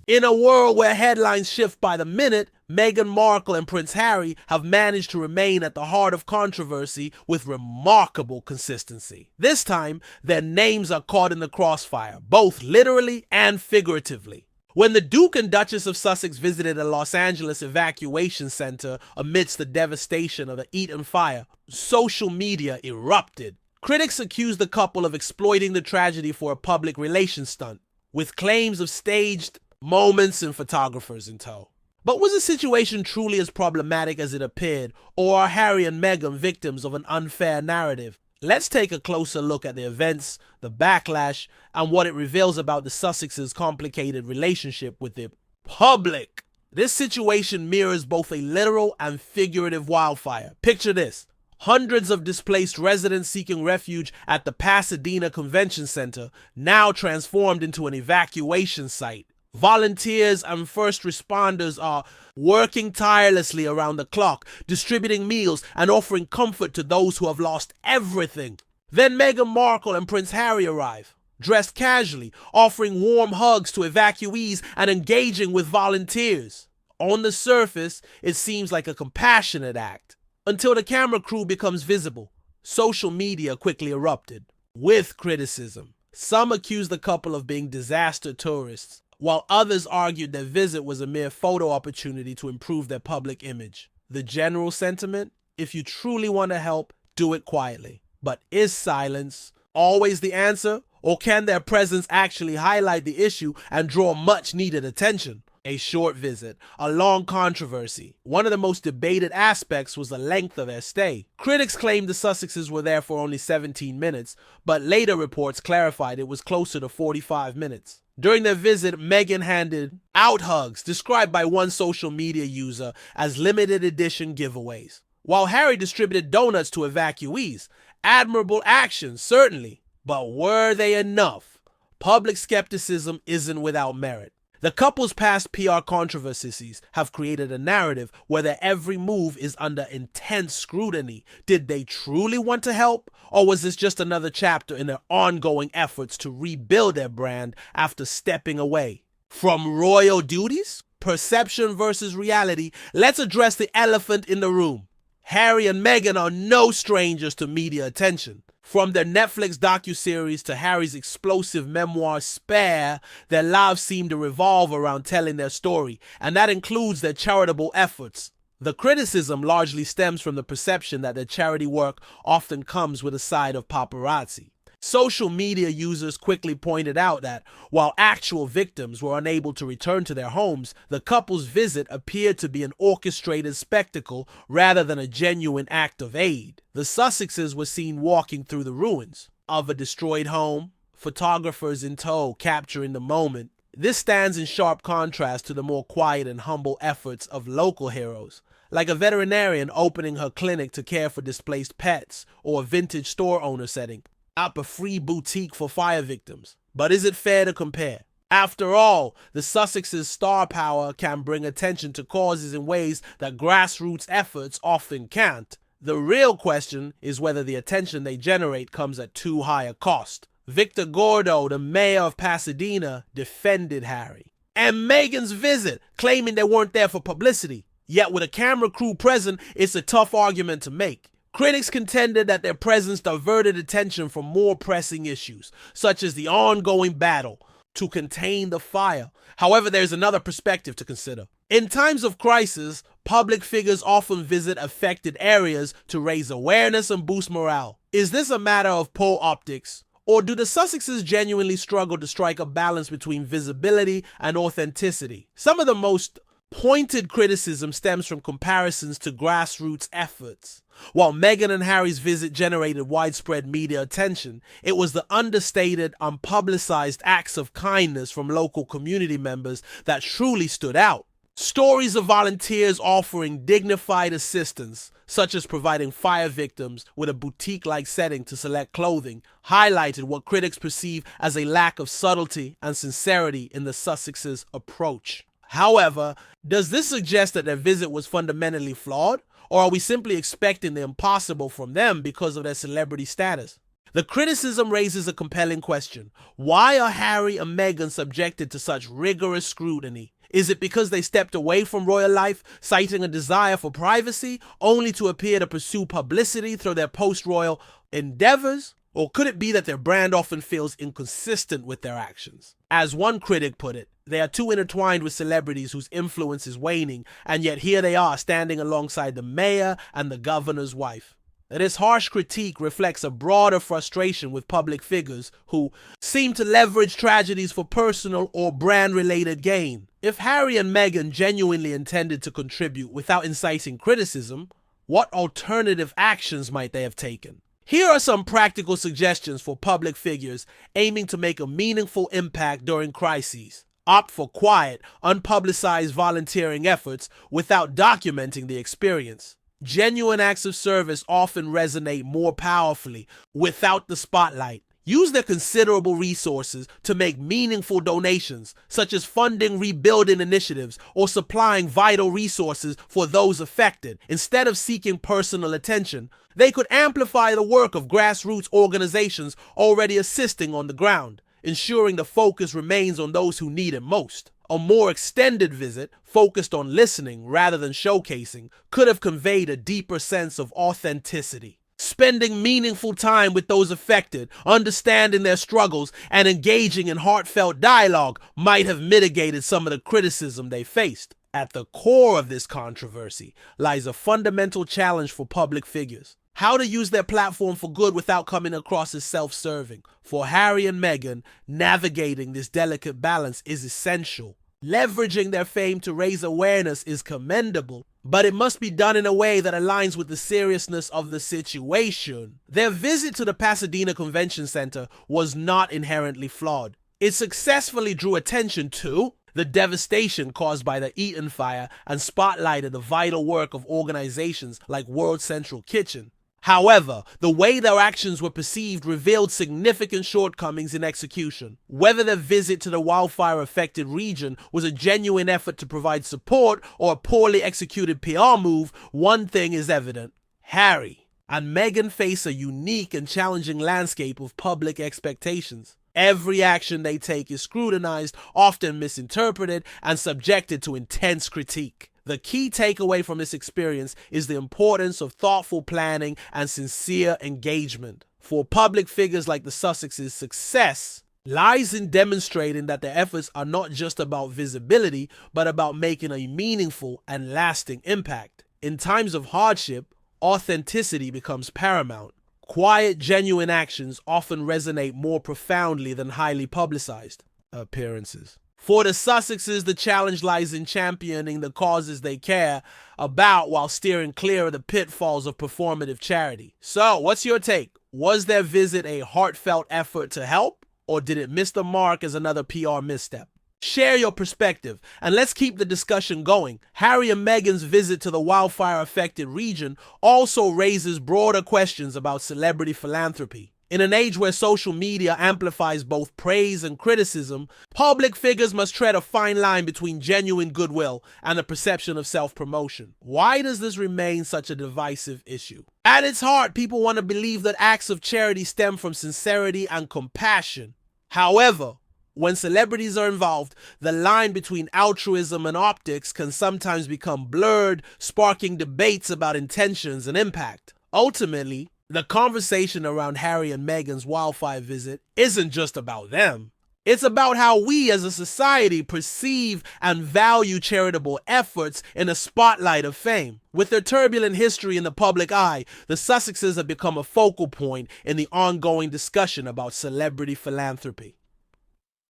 In a world where headlines shift by the minute, Meghan Markle and Prince Harry have managed to remain at the heart of controversy with remarkable consistency. This time, their names are caught in the crossfire, both literally and figuratively. When the Duke and Duchess of Sussex visited a Los Angeles evacuation center amidst the devastation of the Eaton fire, social media erupted. Critics accused the couple of exploiting the tragedy for a public relations stunt, with claims of staged moments and photographers in tow. But was the situation truly as problematic as it appeared, or are Harry and Meghan victims of an unfair narrative? Let's take a closer look at the events, the backlash, and what it reveals about the Sussexes' complicated relationship with the public. This situation mirrors both a literal and figurative wildfire. Picture this. Hundreds of displaced residents seeking refuge at the Pasadena Convention Center, now transformed into an evacuation site. Volunteers and first responders are working tirelessly around the clock, distributing meals and offering comfort to those who have lost everything. Then Meghan Markle and Prince Harry arrive, dressed casually, offering warm hugs to evacuees and engaging with volunteers. On the surface, it seems like a compassionate act, until the camera crew becomes visible. Social media quickly erupted, with criticism. Some accused the couple of being disaster tourists, while others argued their visit was a mere photo opportunity to improve their public image. The general sentiment? If you truly want to help, do it quietly. But is silence always the answer? Or can their presence actually highlight the issue and draw much needed attention? A short visit, a long controversy. One of the most debated aspects was the length of their stay. Critics claimed the Sussexes were there for only 17 minutes, but later reports clarified it was closer to 45 minutes. During their visit, Meghan handed out hugs, described by one social media user as limited edition giveaways, while Harry distributed donuts to evacuees. Admirable actions, certainly, but were they enough? Public skepticism isn't without merit. The couple's past PR controversies have created a narrative where their every move is under intense scrutiny. Did they truly want to help? Or was this just another chapter in their ongoing efforts to rebuild their brand after stepping away from royal duties? Perception versus reality. Let's address the elephant in the room. Harry and Meghan are no strangers to media attention. From their Netflix docuseries to Harry's explosive memoir Spare, their lives seem to revolve around telling their story, and that includes their charitable efforts. The criticism largely stems from the perception that their charity work often comes with a side of paparazzi. Social media users quickly pointed out that, while actual victims were unable to return to their homes, the couple's visit appeared to be an orchestrated spectacle rather than a genuine act of aid. The Sussexes were seen walking through the ruins of a destroyed home, photographers in tow capturing the moment. This stands in sharp contrast to the more quiet and humble efforts of local heroes, like a veterinarian opening her clinic to care for displaced pets, or a vintage store owner setting up a free boutique for fire victims. But is it fair to compare? After all, the Sussexes' star power can bring attention to causes in ways that grassroots efforts often can't. The real question is whether the attention they generate comes at too high a cost. Victor Gordo, the mayor of Pasadena, defended Harry and Meghan's visit, claiming they weren't there for publicity. Yet with a camera crew present, it's a tough argument to make. Critics contended that their presence diverted attention from more pressing issues, such as the ongoing battle to contain the fire. However, there's another perspective to consider. In times of crisis, public figures often visit affected areas to raise awareness and boost morale. Is this a matter of poor optics? Or do the Sussexes genuinely struggle to strike a balance between visibility and authenticity? Some of the most pointed criticism stems from comparisons to grassroots efforts. While Meghan and Harry's visit generated widespread media attention, it was the understated, unpublicized acts of kindness from local community members that truly stood out. Stories of volunteers offering dignified assistance, such as providing fire victims with a boutique-like setting to select clothing, highlighted what critics perceive as a lack of subtlety and sincerity in the Sussexes' approach. However, does this suggest that their visit was fundamentally flawed? Or are we simply expecting the impossible from them because of their celebrity status? The criticism raises a compelling question. Why are Harry and Meghan subjected to such rigorous scrutiny? Is it because they stepped away from royal life, citing a desire for privacy, only to appear to pursue publicity through their post-royal endeavors? Or could it be that their brand often feels inconsistent with their actions? As one critic put it, they are too intertwined with celebrities whose influence is waning, and yet here they are standing alongside the mayor and the governor's wife. This harsh critique reflects a broader frustration with public figures who seem to leverage tragedies for personal or brand-related gain. If Harry and Meghan genuinely intended to contribute without inciting criticism, what alternative actions might they have taken? Here are some practical suggestions for public figures aiming to make a meaningful impact during crises. Opt for quiet, unpublicized volunteering efforts without documenting the experience. Genuine acts of service often resonate more powerfully without the spotlight. Use their considerable resources to make meaningful donations, such as funding rebuilding initiatives or supplying vital resources for those affected. Instead of seeking personal attention, they could amplify the work of grassroots organizations already assisting on the ground, ensuring the focus remains on those who need it most. A more extended visit, focused on listening rather than showcasing, could have conveyed a deeper sense of authenticity. Spending meaningful time with those affected, understanding their struggles, and engaging in heartfelt dialogue might have mitigated some of the criticism they faced. At the core of this controversy lies a fundamental challenge for public figures: how to use their platform for good without coming across as self-serving. For Harry and Meghan, navigating this delicate balance is essential. Leveraging their fame to raise awareness is commendable, but it must be done in a way that aligns with the seriousness of the situation. Their visit to the Pasadena Convention Center was not inherently flawed. It successfully drew attention to the devastation caused by the Eaton fire and spotlighted the vital work of organizations like World Central Kitchen. However, the way their actions were perceived revealed significant shortcomings in execution. Whether their visit to the wildfire-affected region was a genuine effort to provide support or a poorly executed PR move, one thing is evident: Harry and Meghan face a unique and challenging landscape of public expectations. Every action they take is scrutinized, often misinterpreted, and subjected to intense critique. The key takeaway from this experience is the importance of thoughtful planning and sincere engagement. For public figures like the Sussexes, success lies in demonstrating that their efforts are not just about visibility, but about making a meaningful and lasting impact. In times of hardship, authenticity becomes paramount. Quiet, genuine actions often resonate more profoundly than highly publicized appearances. For the Sussexes, the challenge lies in championing the causes they care about while steering clear of the pitfalls of performative charity. So, what's your take? Was their visit a heartfelt effort to help, or did it miss the mark as another PR misstep? Share your perspective, and let's keep the discussion going. Harry and Meghan's visit to the wildfire-affected region also raises broader questions about celebrity philanthropy. In an age where social media amplifies both praise and criticism, public figures must tread a fine line between genuine goodwill and the perception of self-promotion. Why does this remain such a divisive issue? At its heart, people want to believe that acts of charity stem from sincerity and compassion. However, when celebrities are involved, the line between altruism and optics can sometimes become blurred, sparking debates about intentions and impact. Ultimately, the conversation around Harry and Meghan's wildfire visit isn't just about them. It's about how we as a society perceive and value charitable efforts in the spotlight of fame. With their turbulent history in the public eye, the Sussexes have become a focal point in the ongoing discussion about celebrity philanthropy.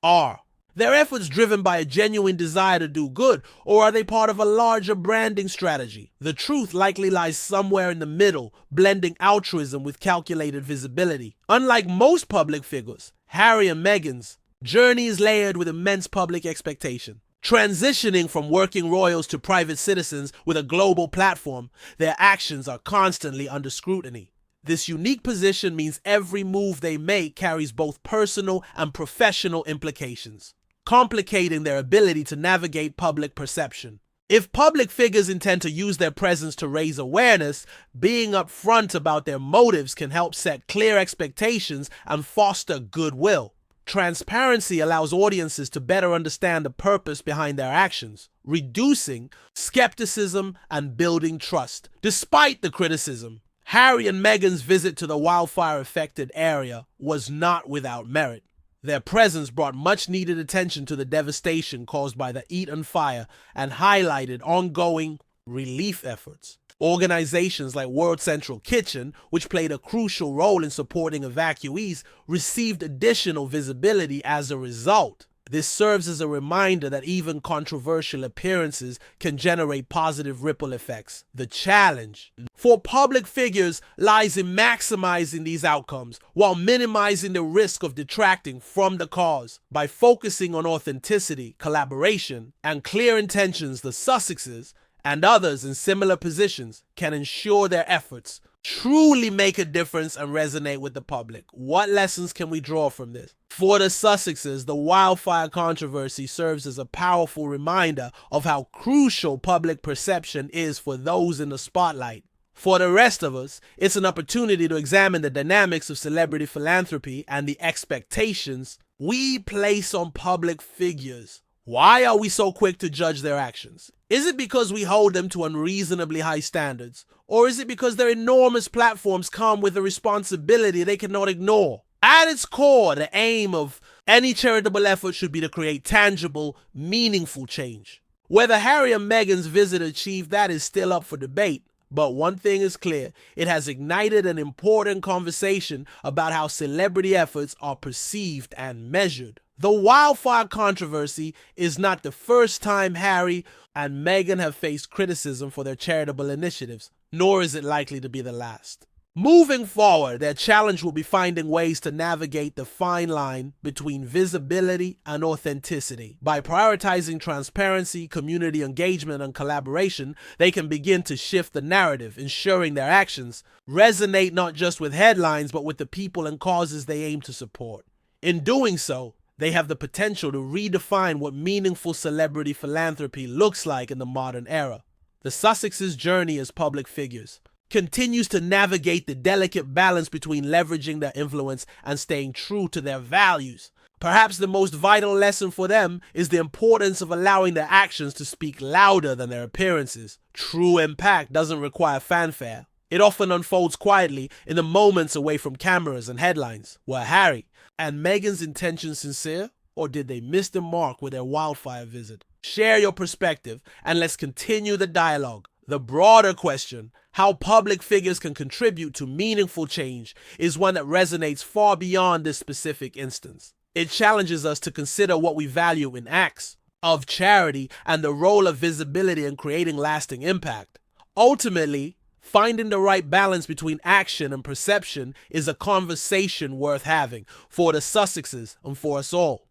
Are their efforts driven by a genuine desire to do good, or are they part of a larger branding strategy? The truth likely lies somewhere in the middle, blending altruism with calculated visibility. Unlike most public figures, Harry and Meghan's journey is layered with immense public expectation. Transitioning from working royals to private citizens with a global platform, their actions are constantly under scrutiny. This unique position means every move they make carries both personal and professional implications, complicating their ability to navigate public perception. If public figures intend to use their presence to raise awareness, being upfront about their motives can help set clear expectations and foster goodwill. Transparency allows audiences to better understand the purpose behind their actions, reducing skepticism and building trust. Despite the criticism, Harry and Meghan's visit to the wildfire-affected area was not without merit. Their presence brought much-needed attention to the devastation caused by the Eaton fire and highlighted ongoing relief efforts. Organizations like World Central Kitchen, which played a crucial role in supporting evacuees, received additional visibility as a result. This serves as a reminder that even controversial appearances can generate positive ripple effects. The challenge for public figures lies in maximizing these outcomes while minimizing the risk of detracting from the cause. By focusing on authenticity, collaboration, and clear intentions, the Sussexes and others in similar positions can ensure their efforts truly make a difference and resonate with the public. What lessons can we draw from this? For the Sussexes, the wildfire controversy serves as a powerful reminder of how crucial public perception is for those in the spotlight. For the rest of us, it's an opportunity to examine the dynamics of celebrity philanthropy and the expectations we place on public figures. Why are we so quick to judge their actions? Is it because we hold them to unreasonably high standards? Or is it because their enormous platforms come with a responsibility they cannot ignore? At its core, the aim of any charitable effort should be to create tangible, meaningful change. Whether Harry and Meghan's visit achieved that is still up for debate, but one thing is clear: it has ignited an important conversation about how celebrity efforts are perceived and measured. The wildfire controversy is not the first time Harry and Meghan have faced criticism for their charitable initiatives, nor is it likely to be the last. Moving forward, their challenge will be finding ways to navigate the fine line between visibility and authenticity. By prioritizing transparency, community engagement, and collaboration, they can begin to shift the narrative, ensuring their actions resonate not just with headlines, but with the people and causes they aim to support. In doing so, they have the potential to redefine what meaningful celebrity philanthropy looks like in the modern era. The Sussexes' journey as public figures continues to navigate the delicate balance between leveraging their influence and staying true to their values. Perhaps the most vital lesson for them is the importance of allowing their actions to speak louder than their appearances. True impact doesn't require fanfare. It often unfolds quietly in the moments away from cameras and headlines. Were Harry and Meghan's intentions sincere, or did they miss the mark with their wildfire visit? Share your perspective, and let's continue the dialogue. The broader question, how public figures can contribute to meaningful change, is one that resonates far beyond this specific instance. It challenges us to consider what we value in acts of charity and the role of visibility in creating lasting impact. Ultimately, finding the right balance between action and perception is a conversation worth having for the Sussexes and for us all.